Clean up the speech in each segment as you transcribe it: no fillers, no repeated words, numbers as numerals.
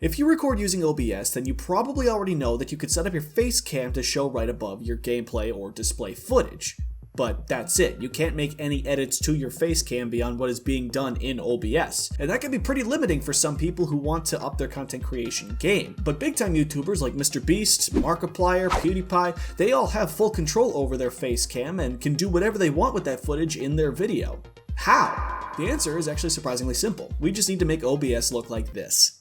If you record using OBS, then you probably already know that you could set up your Facecam to show right above your gameplay or display footage. But that's it, you can't make any edits to your Facecam beyond what is being done in OBS. And that can be pretty limiting for some people who want to up their content creation game. But big time YouTubers like MrBeast, Markiplier, PewDiePie, they all have full control over their Facecam and can do whatever they want with that footage in their video. How? The answer is actually surprisingly simple. We just need to make OBS look like this.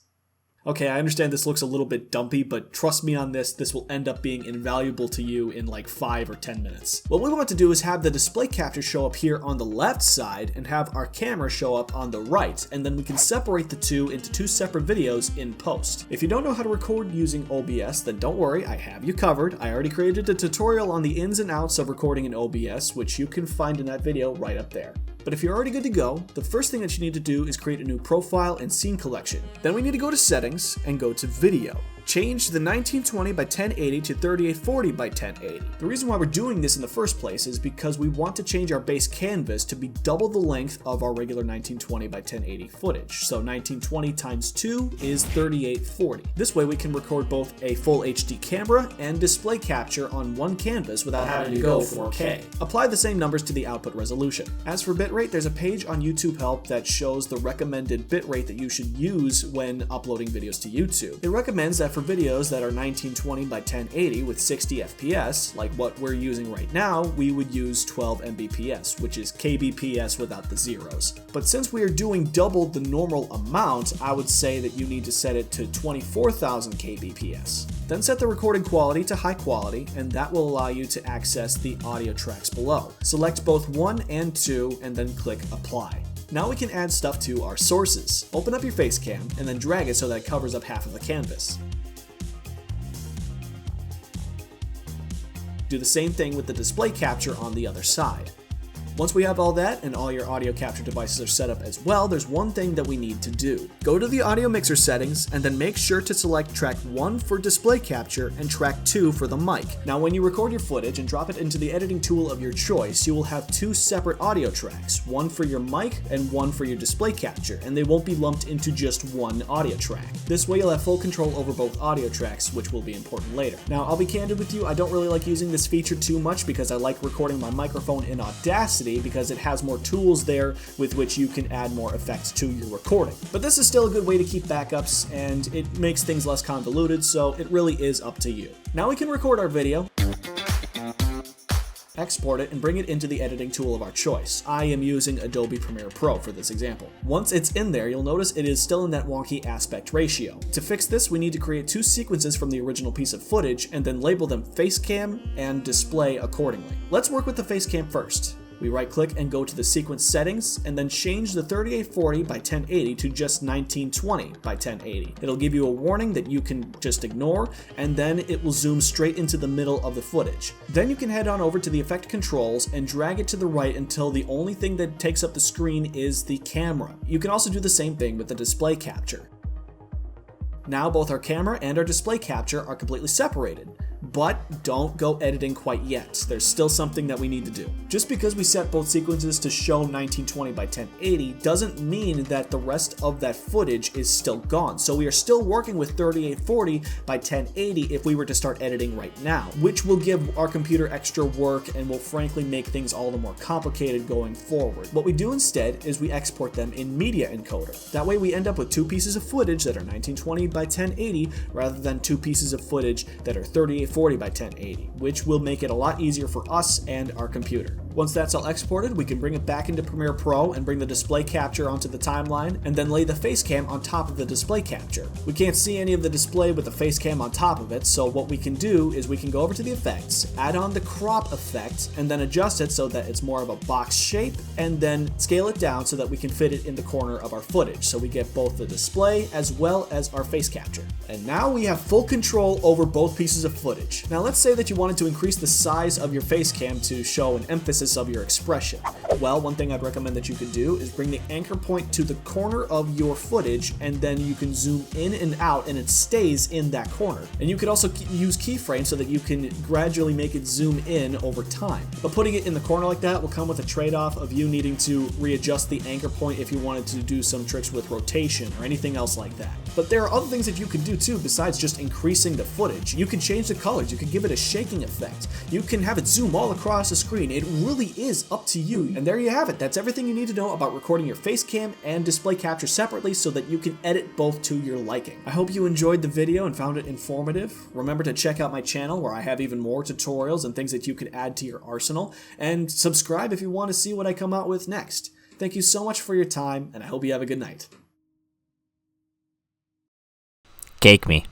Okay, I understand this looks a little bit dumpy, but trust me on this, this will end up being invaluable to you in like 5 or 10 minutes. What we want to do is have the display capture show up here on the left side and have our camera show up on the right, and then we can separate the two into 2 separate videos in post. If you don't know how to record using OBS, then don't worry, I have you covered. I already created a tutorial on the ins and outs of recording in OBS, which you can find in that video right up there. But if you're already good to go, the first thing that you need to do is create a new profile and scene collection. Then we need to go to settings and go to video. Change the 1920 by 1080 to 3840 by 1080. The reason why we're doing this in the first place is because we want to change our base canvas to be double the length of our regular 1920 by 1080 footage. So 1920 times 2 is 3840. This way we can record both a full HD camera and display capture on one canvas without having to go 4K. Apply the same numbers to the output resolution. As for bitrate, there's a page on YouTube Help that shows the recommended bitrate that you should use when uploading videos to YouTube. It recommends that for videos that are 1920 by 1080 with 60 FPS, like what we're using right now, we would use 12 Mbps, which is kbps without the zeros. But since we are doing double the normal amount, I would say that you need to set it to 24,000 kbps. Then set the recording quality to high quality, and that will allow you to access the audio tracks below. Select both 1 and 2, and then click Apply. Now we can add stuff to our sources. Open up your Facecam, and then drag it so that it covers up half of the canvas. Do the same thing with the display capture on the other side. Once we have all that and all your audio capture devices are set up as well, there's one thing that we need to do. Go to the audio mixer settings and then make sure to select track 1 for display capture and track 2 for the mic. Now when you record your footage and drop it into the editing tool of your choice, you will have 2 separate audio tracks, one for your mic and one for your display capture, and they won't be lumped into just one audio track. This way you'll have full control over both audio tracks, which will be important later. Now I'll be candid with you, I don't really like using this feature too much because I like recording my microphone in Audacity because it has more tools there with which you can add more effects to your recording. But this is still a good way to keep backups, and it makes things less convoluted, so it really is up to you. Now we can record our video, export it, and bring it into the editing tool of our choice. I am using Adobe Premiere Pro for this example. Once it's in there, you'll notice it is still in that wonky aspect ratio. To fix this, we need to create 2 sequences from the original piece of footage and then label them Facecam and Display accordingly. Let's work with the Facecam first. We right click and go to the sequence settings and then change the 3840 by 1080 to just 1920 by 1080. It'll give you a warning that you can just ignore, and then it will zoom straight into the middle of the footage. Then you can head on over to the effect controls and drag it to the right until the only thing that takes up the screen is the camera. You can also do the same thing with the display capture. Now both our camera and our display capture are completely separated. But don't go editing quite yet. There's still something that we need to do. Just because we set both sequences to show 1920 by 1080 doesn't mean that the rest of that footage is still gone. So we are still working with 3840 by 1080 if we were to start editing right now, which will give our computer extra work and will frankly make things all the more complicated going forward. What we do instead is we export them in Media Encoder. That way we end up with 2 pieces of footage that are 1920 by 1080 rather than 2 pieces of footage that are 3840 by 1080, which will make it a lot easier for us and our computer. Once that's all exported, we can bring it back into Premiere Pro and bring the display capture onto the timeline, and then lay the Facecam on top of the display capture. We can't see any of the display with the Facecam on top of it, so what we can do is we can go over to the effects, add on the crop effect, and then adjust it so that it's more of a box shape, and then scale it down so that we can fit it in the corner of our footage, so we get both the display as well as our face capture. And now we have full control over both pieces of footage. Now let's say that you wanted to increase the size of your Facecam to show an emphasis emphasis of your expression? Well, one thing I'd recommend that you could do is bring the anchor point to the corner of your footage, and then you can zoom in and out and it stays in that corner. And you could also use keyframes so that you can gradually make it zoom in over time. But putting it in the corner like that will come with a trade-off of you needing to readjust the anchor point if you wanted to do some tricks with rotation or anything else like that. But there are other things that you can do too besides just increasing the footage. You can change the colors, you can give it a shaking effect, you can have it zoom all across the screen. It really is up to you. And there you have it. That's everything you need to know about recording your face cam and display capture separately so that you can edit both to your liking. I hope you enjoyed the video and found it informative. Remember to check out my channel where I have even more tutorials and things that you can add to your arsenal, and subscribe if you want to see what I come out with next. Thank you so much for your time, and I hope you have a good night. Cake me.